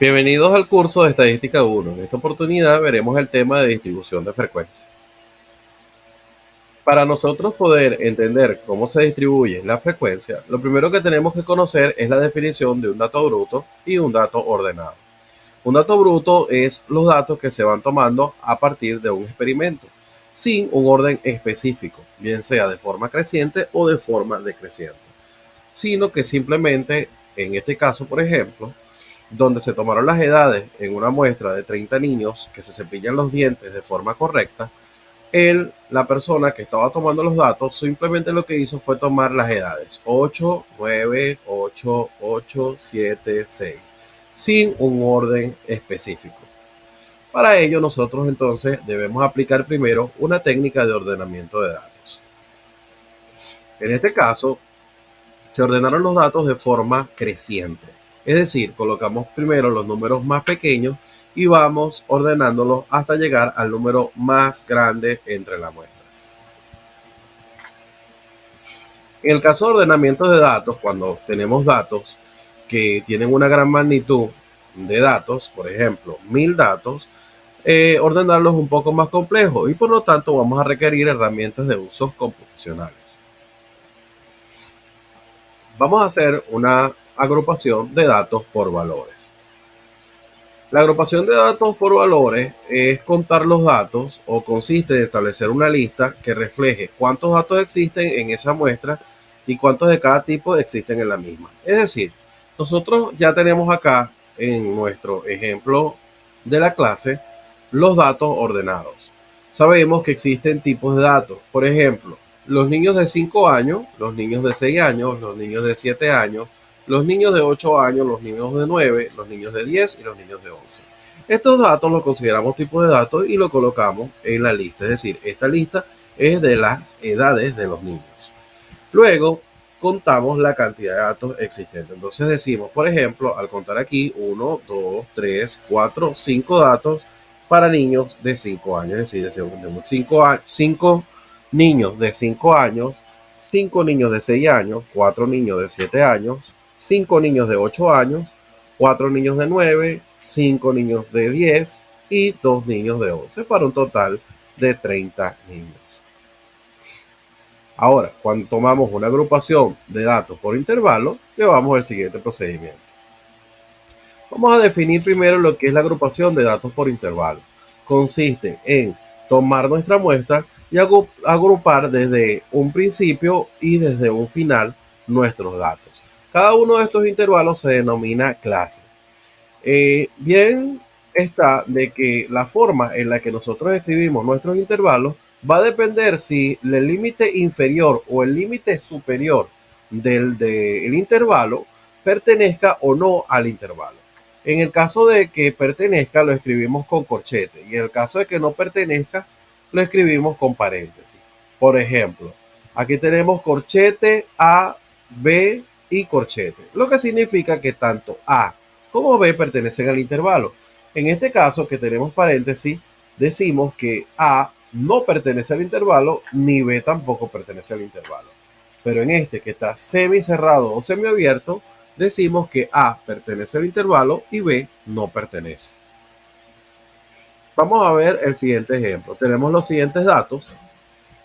Bienvenidos al curso de Estadística 1. En esta oportunidad veremos el tema de distribución de frecuencia. Para nosotros poder entender cómo se distribuye la frecuencia, lo primero que tenemos que conocer es la definición de un dato bruto y un dato ordenado. Un dato bruto es los datos que se van tomando a partir de un experimento, sin un orden específico, bien sea de forma creciente o de forma decreciente, sino que simplemente, en este caso, por ejemplo, donde se tomaron las edades en una muestra de 30 niños que se cepillan los dientes de forma correcta, la persona que estaba tomando los datos, simplemente lo que hizo fue tomar las edades 8, 9, 8, 8, 7, 6, sin un orden específico. Para ello, nosotros entonces debemos aplicar primero una técnica de ordenamiento de datos. En este caso, se ordenaron los datos de forma creciente. Es decir, colocamos primero los números más pequeños y vamos ordenándolos hasta llegar al número más grande entre la muestra. En el caso de ordenamiento de datos, cuando tenemos datos que tienen una gran magnitud de datos, por ejemplo, 1000 datos, ordenarlos es un poco más complejo y por lo tanto vamos a requerir herramientas de usos computacionales. Vamos a hacer una agrupación de datos por valores. La agrupación de datos por valores es contar los datos o consiste en establecer una lista que refleje cuántos datos existen en esa muestra y cuántos de cada tipo existen en la misma. Es decir, nosotros ya tenemos acá en nuestro ejemplo de la clase los datos ordenados. Sabemos que existen tipos de datos. Por ejemplo, los niños de 5 años, los niños de 6 años, los niños de 7 años, los niños de 8 años, los niños de 9, los niños de 10 y los niños de 11. Estos datos los consideramos tipos de datos y los colocamos en la lista. Es decir, esta lista es de las edades de los niños. Luego contamos la cantidad de datos existentes. Entonces decimos, por ejemplo, al contar aquí 1, 2, 3, 4, 5 datos para niños de 5 años. Es decir, decimos 5 niños de 5 años, 5 niños de 6 años, 4 niños de 7 años, 5 niños de 8 años, 4 niños de 9, 5 niños de 10 y 2 niños de 11 para un total de 30 niños. Ahora, cuando tomamos una agrupación de datos por intervalo, llevamos el siguiente procedimiento. Vamos a definir primero lo que es la agrupación de datos por intervalo. Consiste en tomar nuestra muestra y agrupar desde un principio y desde un final nuestros datos. Cada uno de estos intervalos se denomina clase. Bien está de que la forma en la que nosotros escribimos nuestros intervalos va a depender si el límite inferior o el límite superior del intervalo pertenezca o no al intervalo. En el caso de que pertenezca, lo escribimos con corchete y en el caso de que no pertenezca, lo escribimos con paréntesis. Por ejemplo, aquí tenemos corchete A, B y corchete, lo que significa que tanto A como B pertenecen al intervalo. En este caso, que tenemos paréntesis, decimos que A no pertenece al intervalo, ni B tampoco pertenece al intervalo. Pero en este que está semicerrado o semiabierto, decimos que A pertenece al intervalo y B no pertenece. Vamos a ver el siguiente ejemplo. Tenemos los siguientes datos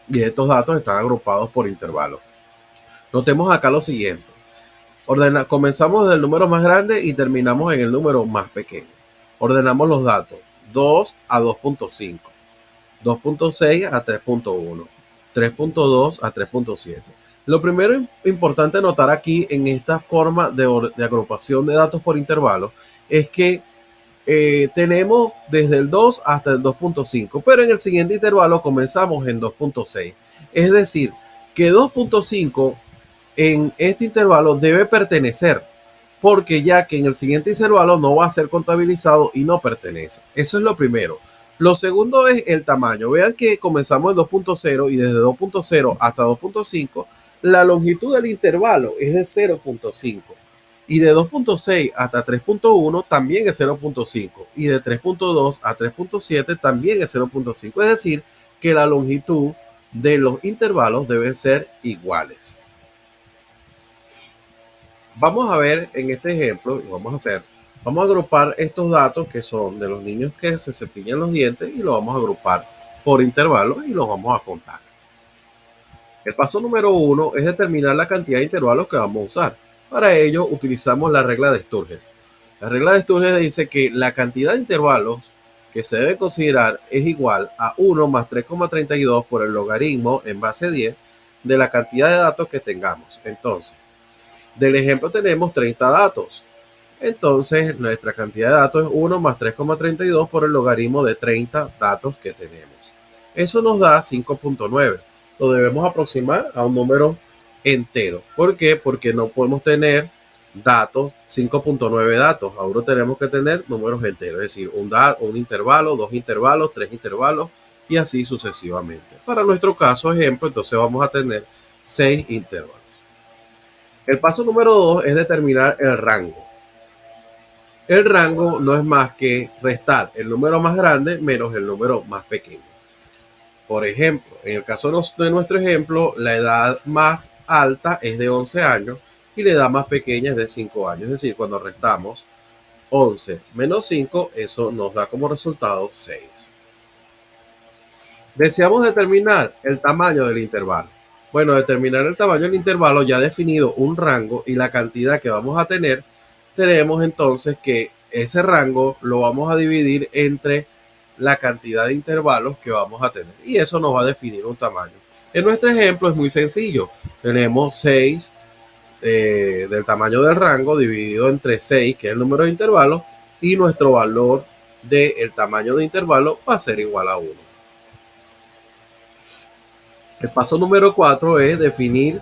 y estos datos están agrupados por intervalos. Notemos acá lo siguiente. Comenzamos del número más grande y terminamos en el número más pequeño. Ordenamos los datos 2 a 2.5, 2.6 a 3.1, 3.2 a 3.7. Lo primero importante notar aquí en esta forma de agrupación de datos por intervalos es que tenemos desde el 2 hasta el 2.5, pero en el siguiente intervalo comenzamos en 2.6. Es decir, que 2.5 en este intervalo debe pertenecer, porque ya que en el siguiente intervalo no va a ser contabilizado y no pertenece. Eso es lo primero. Lo segundo es el tamaño. Vean que comenzamos en 2.0 y desde 2.0 hasta 2.5 la longitud del intervalo es de 0.5 y de 2.6 hasta 3.1 también es 0.5 y de 3.2 a 3.7 también es 0.5. Es decir, que la longitud de los intervalos deben ser iguales. Vamos a ver en este ejemplo, y vamos a hacer Vamos a agrupar estos datos que son de los niños que se cepillan los dientes y los vamos a agrupar por intervalos y los vamos a contar. El paso número 1 es determinar la cantidad de intervalos que vamos a usar. Para ello utilizamos la regla de Sturges. La regla de Sturges dice que la cantidad de intervalos que se debe considerar es igual a 1 más 3,32 por el logaritmo en base 10 de la cantidad de datos que tengamos. Entonces, del ejemplo tenemos 30 datos. Entonces, nuestra cantidad de datos es 1 más 3,32 por el logaritmo de 30 datos que tenemos. Eso nos da 5,9. Lo debemos aproximar a un número entero. ¿Por qué? Porque no podemos tener datos, 5,9 datos. Ahora tenemos que tener números enteros, es decir, un intervalo, dos intervalos, tres intervalos y así sucesivamente. Para nuestro caso, ejemplo, entonces vamos a tener 6 intervalos. El paso número 2 es determinar el rango. El rango no es más que restar el número más grande menos el número más pequeño. Por ejemplo, en el caso de nuestro ejemplo, la edad más alta es de 11 años y la edad más pequeña es de 5 años. Es decir, cuando restamos 11 menos 5, eso nos da como resultado 6. Deseamos determinar el tamaño del intervalo. Bueno, determinar el tamaño del intervalo ya definido un rango y la cantidad que vamos a tener, tenemos entonces que ese rango lo vamos a dividir entre la cantidad de intervalos que vamos a tener y eso nos va a definir un tamaño. En nuestro ejemplo es muy sencillo. Tenemos 6 del tamaño del rango dividido entre 6, que es el número de intervalos, y nuestro valor del tamaño de intervalo va a ser igual a 1. El paso número 4 es definir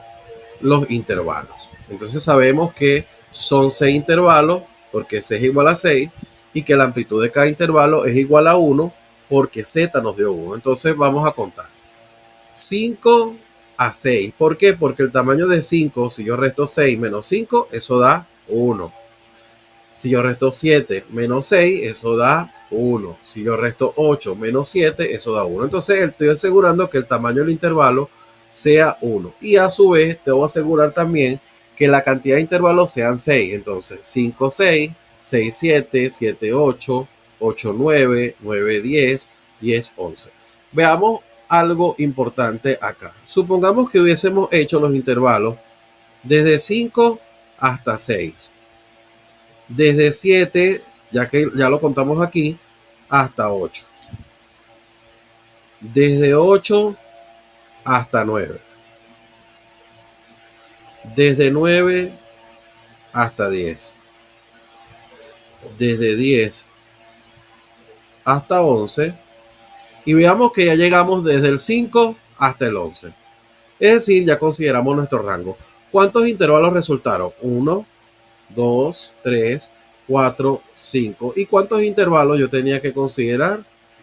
los intervalos. Entonces sabemos que son 6 intervalos porque C es igual a 6 y que la amplitud de cada intervalo es igual a 1 porque Z nos dio 1. Entonces vamos a contar. 5 a 6. ¿Por qué? Porque el tamaño de 5, si yo resto 6 menos 5, eso da 1. Si yo resto 7 menos 6, eso da 1. Si yo resto 8 menos 7, eso da 1. Entonces estoy asegurando que el tamaño del intervalo sea 1. Y a su vez, debo asegurar también que la cantidad de intervalos sean 6. Entonces, 5, 6, 6, 7, 7, 8, 8, 9, 9, 10, 10, 11. Veamos algo importante acá. Supongamos que hubiésemos hecho los intervalos desde 5 hasta 6. Desde 7, ya que ya lo contamos aquí, hasta 8. Desde 8 hasta 9. Desde 9 hasta 10. Desde 10 hasta 11. Y veamos que ya llegamos desde el 5 hasta el 11. Es decir, ya consideramos nuestro rango. ¿Cuántos intervalos resultaron? 1, 2, 3, 4, 5. ¿Y cuántos intervalos yo tenía que considerar?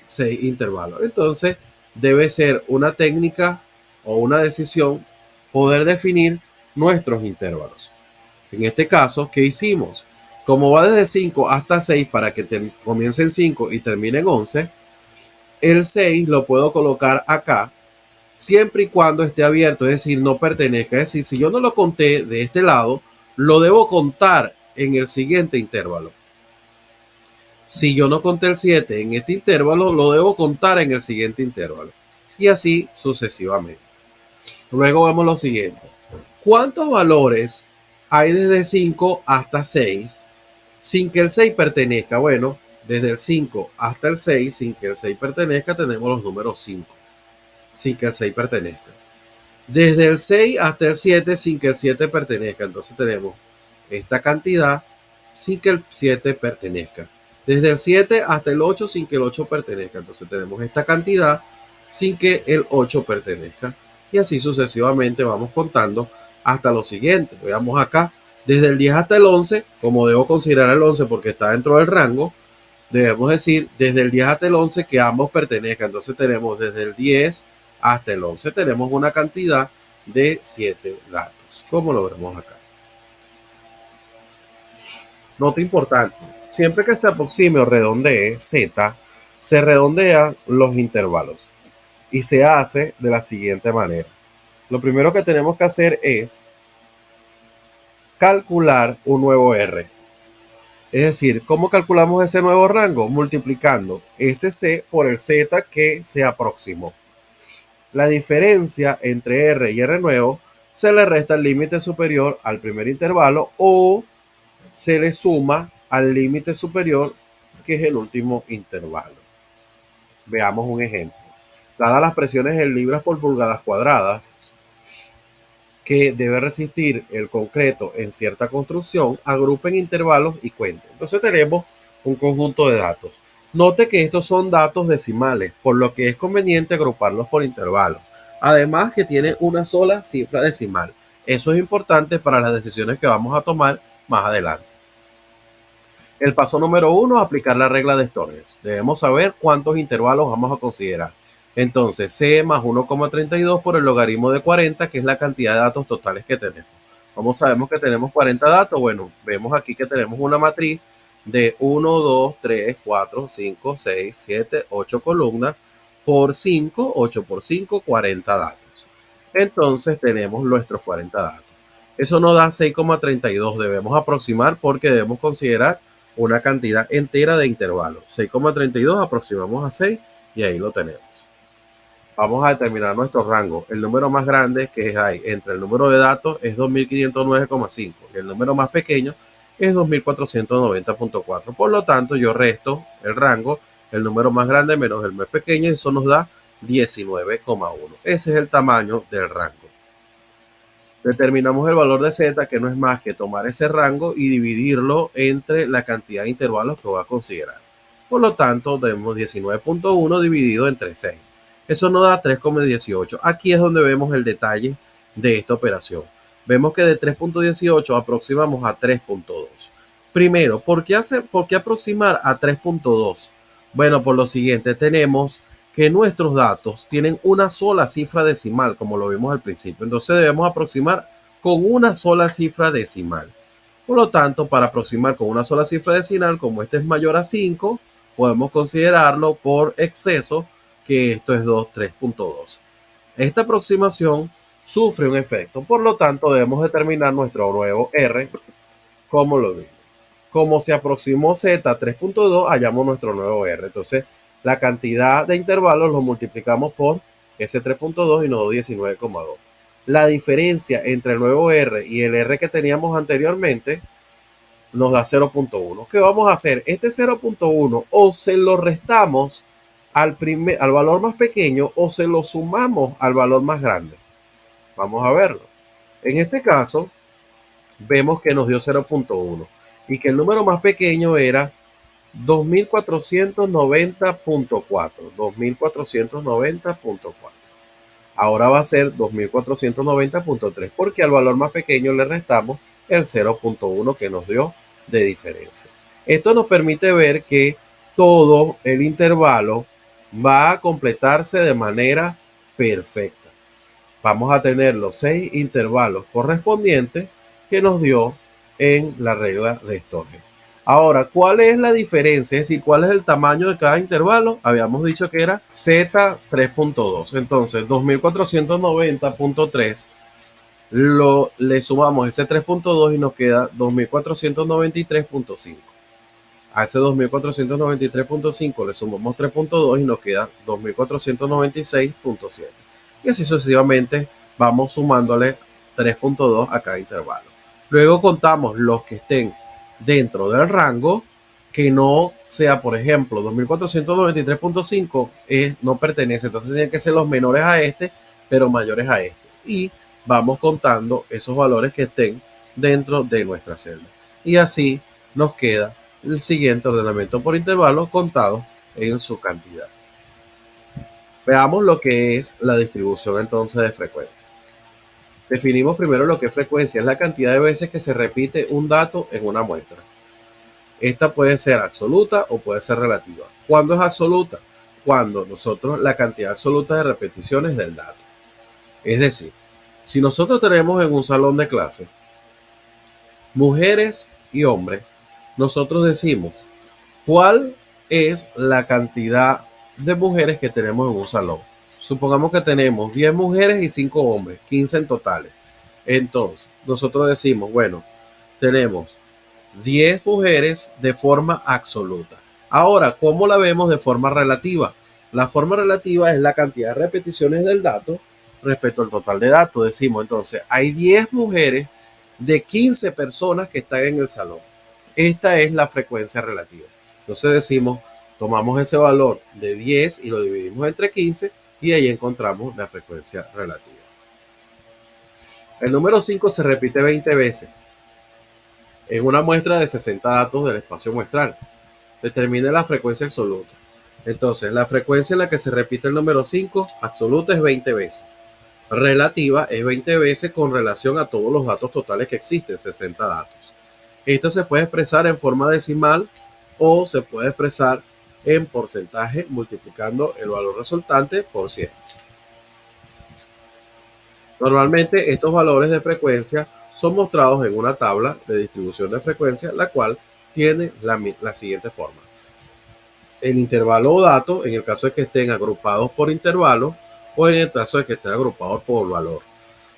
6 intervalos. Entonces, debe ser una técnica o una decisión poder definir nuestros intervalos. En este caso, ¿qué hicimos? Como va desde 5 hasta 6 para que comience en 5 y termine en 11, el 6 lo puedo colocar acá siempre y cuando esté abierto, es decir, no pertenezca. Es decir, si yo no lo conté de este lado, lo debo contar en el siguiente intervalo. Si yo no conté el 7 en este intervalo, lo debo contar en el siguiente intervalo. Y así sucesivamente. Luego vemos lo siguiente. ¿Cuántos valores hay desde 5 hasta 6 sin que el 6 pertenezca? Bueno, desde el 5 hasta el 6, sin que el 6 pertenezca, tenemos los números 5, sin que el 6 pertenezca. Desde el 6 hasta el 7, sin que el 7 pertenezca. Entonces tenemos esta cantidad sin que el 7 pertenezca. Desde el 7 hasta el 8, sin que el 8 pertenezca. Entonces tenemos esta cantidad sin que el 8 pertenezca. Y así sucesivamente vamos contando hasta lo siguiente. Veamos acá. Desde el 10 hasta el 11, como debo considerar el 11 porque está dentro del rango, debemos decir desde el 10 hasta el 11 que ambos pertenezcan. Entonces tenemos desde el 10 hasta el 11. Tenemos una cantidad de 7 datos, como lo vemos acá. Nota importante. Siempre que se aproxime o redondee Z, se redondean los intervalos y se hace de la siguiente manera. Lo primero que tenemos que hacer es calcular un nuevo R. Es decir, ¿cómo calculamos ese nuevo rango? Multiplicando ese C por el Z que se aproximó. La diferencia entre R y R nuevo se le resta el límite superior al primer intervalo o se le suma al límite superior, que es el último intervalo. Veamos un ejemplo. Dadas las presiones en libras por pulgadas cuadradas que debe resistir el concreto en cierta construcción, agrupen intervalos y cuenten. Entonces tenemos un conjunto de datos. Note que estos son datos decimales, por lo que es conveniente agruparlos por intervalos. Además que tiene una sola cifra decimal. Eso es importante para las decisiones que vamos a tomar más adelante. El paso número 1, aplicar la regla de Stonex. Debemos saber cuántos intervalos vamos a considerar. Entonces, C más 1,32 por el logaritmo de 40, que es la cantidad de datos totales que tenemos. ¿Cómo sabemos que tenemos 40 datos? Bueno, vemos aquí que tenemos una matriz de 1, 2, 3, 4, 5, 6, 7, 8 columnas por 5, 8 por 5, 40 datos. Entonces tenemos nuestros 40 datos. Eso nos da 6,32. Debemos aproximar porque debemos considerar una cantidad entera de intervalos. 6,32 aproximamos a 6 y ahí lo tenemos. Vamos a determinar nuestro rango. El número más grande que hay entre el número de datos es 2509,5 y el número más pequeño es 2490,4. Por lo tanto, yo resto el rango, el número más grande menos el más pequeño, y eso nos da 19,1. Ese es el tamaño del rango. Determinamos el valor de Z, que no es más que tomar ese rango y dividirlo entre la cantidad de intervalos que voy a considerar. Por lo tanto, tenemos 19,1 dividido entre 6. Eso nos da 3,18. Aquí es donde vemos el detalle de esta operación. Vemos que de 3,18 aproximamos a 3,2. Primero, ¿por qué aproximar a 3,2? Bueno, por lo siguiente, tenemos que nuestros datos tienen una sola cifra decimal, como lo vimos al principio. Entonces debemos aproximar con una sola cifra decimal. Por lo tanto, para aproximar con una sola cifra decimal, como este es mayor a 5, podemos considerarlo por exceso, que esto es 3,2. Esta aproximación sufre un efecto, por lo tanto debemos determinar nuestro nuevo R, como lo digo. Como se aproximó Z a 3,2, hallamos nuestro nuevo R. Entonces, la cantidad de intervalos lo multiplicamos por ese 3,2 y nos da 19,2. La diferencia entre el nuevo R y el R que teníamos anteriormente nos da 0,1. ¿Qué vamos a hacer? Este 0,1 o se lo restamos al valor más pequeño o se lo sumamos al valor más grande. Vamos a verlo. En este caso, vemos que nos dio 0,1 y que el número más pequeño era 2490,4. 2490,4. Ahora va a ser 2490,3 porque al valor más pequeño le restamos el 0,1 que nos dio de diferencia. Esto nos permite ver que todo el intervalo va a completarse de manera perfecta. Vamos a tener los 6 intervalos correspondientes que nos dio en la regla de Stonex. Ahora, ¿cuál es la diferencia? Es decir, ¿cuál es el tamaño de cada intervalo? Habíamos dicho que era Z 3,2. Entonces, 2490,3 le sumamos ese 3,2 y nos queda 2493,5. A ese 2493,5 le sumamos 3,2 y nos queda 2496,7. Y así sucesivamente vamos sumándole 3,2 a cada intervalo. Luego contamos los que estén dentro del rango, que no sea, por ejemplo, 2493,5 no pertenece, entonces tienen que ser los menores a este, pero mayores a este. Y vamos contando esos valores que estén dentro de nuestra celda. Y así nos queda el siguiente ordenamiento por intervalo contado en su cantidad. Veamos lo que es la distribución entonces de frecuencia. Definimos primero lo que es frecuencia, es la cantidad de veces que se repite un dato en una muestra. Esta puede ser absoluta o puede ser relativa. ¿Cuándo es absoluta? Cuando nosotros la cantidad absoluta de repeticiones del dato. Es decir, si nosotros tenemos en un salón de clase mujeres y hombres, nosotros decimos cuál es la cantidad de mujeres que tenemos en un salón. Supongamos que tenemos 10 mujeres y 5 hombres, 15 en totales. Entonces, nosotros decimos, bueno, tenemos 10 mujeres de forma absoluta. Ahora, ¿cómo la vemos de forma relativa? La forma relativa es la cantidad de repeticiones del dato respecto al total de datos. Decimos entonces, hay 10 mujeres de 15 personas que están en el salón. Esta es la frecuencia relativa. Entonces decimos, tomamos ese valor de 10 y lo dividimos entre 15 y ahí encontramos la frecuencia relativa. El número 5 se repite 20 veces en una muestra de 60 datos del espacio muestral. Determine la frecuencia absoluta. Entonces, la frecuencia en la que se repite el número 5 absoluta es 20 veces. Relativa es 20 veces con relación a todos los datos totales que existen, 60 datos. Esto se puede expresar en forma decimal o se puede expresar en porcentaje multiplicando el valor resultante por 100. Normalmente estos valores de frecuencia son mostrados en una tabla de distribución de frecuencia, la cual tiene la siguiente forma. El intervalo o dato, en el caso de que estén agrupados por intervalo o en el caso de que estén agrupados por valor.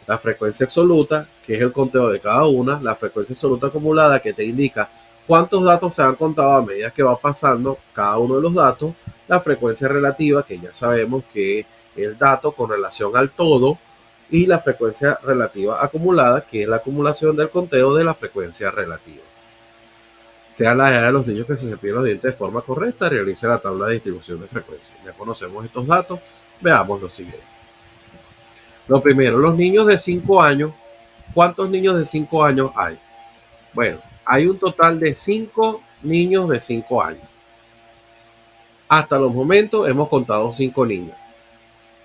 La frecuencia absoluta, que es el conteo de cada una, la frecuencia absoluta acumulada, que te indica cuántos datos se han contado a medida que va pasando cada uno de los datos, la frecuencia relativa, que ya sabemos que es el dato con relación al todo, y la frecuencia relativa acumulada, que es la acumulación del conteo de la frecuencia relativa. Sea la edad de los niños que se cepillen los dientes de forma correcta, realice la tabla de distribución de frecuencia. Ya conocemos estos datos, veamos lo siguiente. Lo primero, los niños de 5 años. ¿Cuántos niños de 5 años hay? Bueno, hay un total de 5 niños de 5 años. Hasta los momentos hemos contado 5 niños.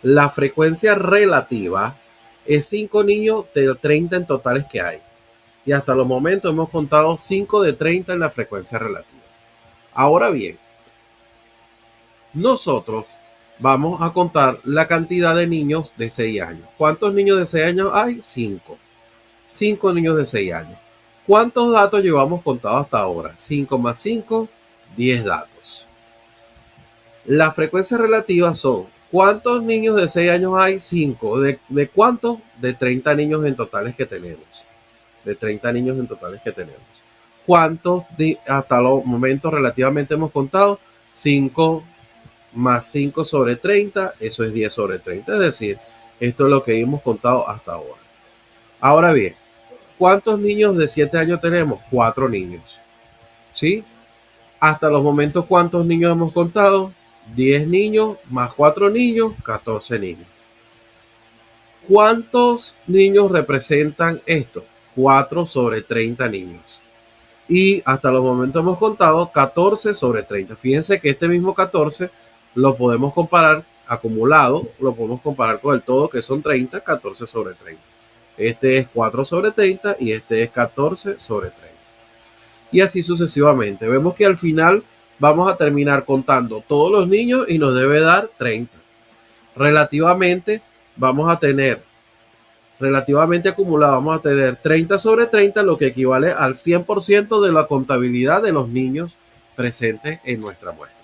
La frecuencia relativa es 5 niños de 30 en totales que hay. Y hasta los momentos hemos contado 5 de 30 en la frecuencia relativa. Ahora bien, nosotros vamos a contar la cantidad de niños de 6 años. ¿Cuántos niños de 6 años hay? 5. 5 niños de 6 años. ¿Cuántos datos llevamos contados hasta ahora? 5 más 5, 10 datos. La frecuencia relativa son, ¿cuántos niños de 6 años hay? 5. ¿De cuántos? De 30 niños en totales que tenemos. De 30 niños en totales que tenemos. ¿Cuántos hasta los momentos relativamente hemos contado? 5 más 5 sobre 30, eso es 10 sobre 30. Es decir, esto es lo que hemos contado hasta ahora. Ahora bien, ¿cuántos niños de 7 años tenemos? 4 niños. ¿Sí? Hasta los momentos, ¿cuántos niños hemos contado? 10 niños más 4 niños, 14 niños. ¿Cuántos niños representan esto? 4 sobre 30 niños. Y hasta los momentos hemos contado 14 sobre 30. Fíjense que este mismo 14 lo podemos comparar acumulado, lo podemos comparar con el todo, que son 30, 14 sobre 30. Este es 4 sobre 30 y este es 14 sobre 30. Y así sucesivamente. Vemos que al final vamos a terminar contando todos los niños y nos debe dar 30. Relativamente vamos a tener, relativamente acumulado, vamos a tener 30 sobre 30, lo que equivale al 100% de la contabilidad de los niños presentes en nuestra muestra.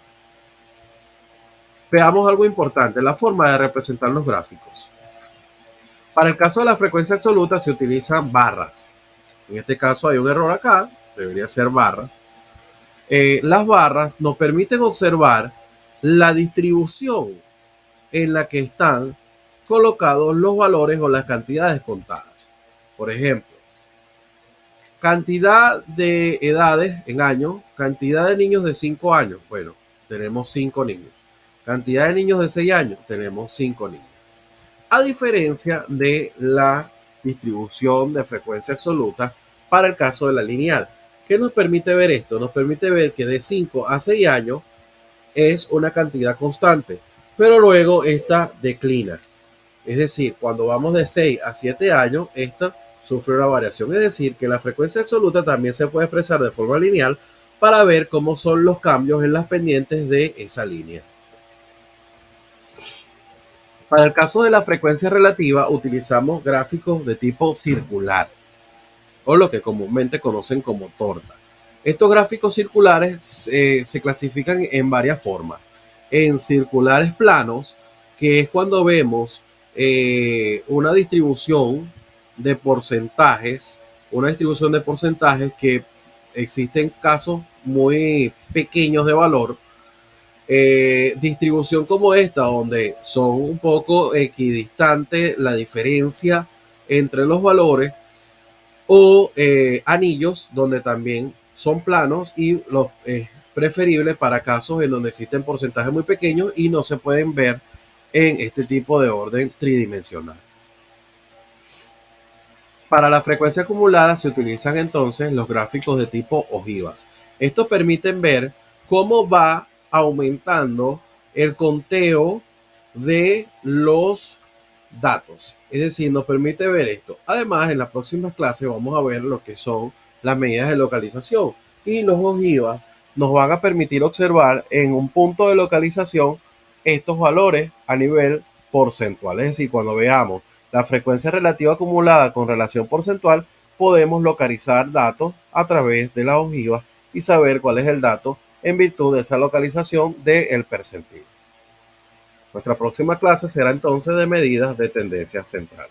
Veamos algo importante, la forma de representar los gráficos. Para el caso de la frecuencia absoluta se utilizan barras. En este caso hay un error acá, debería ser barras. Las barras nos permiten observar la distribución en la que están colocados los valores o las cantidades contadas. Por ejemplo, cantidad de edades en años, cantidad de niños de 5 años. Bueno, tenemos 5 niños. Cantidad de niños de 6 años, tenemos 5 niños. A diferencia de la distribución de frecuencia absoluta para el caso de la lineal. ¿Qué nos permite ver esto? Nos permite ver que de 5 a 6 años es una cantidad constante, pero luego esta declina. Es decir, cuando vamos de 6 a 7 años, esta sufre una variación. Es decir, que la frecuencia absoluta también se puede expresar de forma lineal para ver cómo son los cambios en las pendientes de esa línea. Para el caso de la frecuencia relativa, utilizamos gráficos de tipo circular, o lo que comúnmente conocen como torta. Estos gráficos circulares se clasifican en varias formas. En circulares planos, que es cuando vemos una distribución de porcentajes que existen casos muy pequeños de valor, distribución como esta, donde son un poco equidistantes la diferencia entre los valores, o anillos donde también son planos y los es preferible para casos en donde existen porcentajes muy pequeños y no se pueden ver en este tipo de orden tridimensional. Para la frecuencia acumulada se utilizan entonces los gráficos de tipo ojivas. Estos permiten ver cómo va aumentando el conteo de los datos. Es decir, nos permite ver esto. Además, en las próximas clases vamos a ver lo que son las medidas de localización. Y los ojivas nos van a permitir observar en un punto de localización estos valores a nivel porcentual. Es decir, cuando veamos la frecuencia relativa acumulada con relación porcentual, podemos localizar datos a través de las ojivas y saber cuál es el dato en virtud de esa localización del percentil. Nuestra próxima clase será entonces de medidas de tendencia central.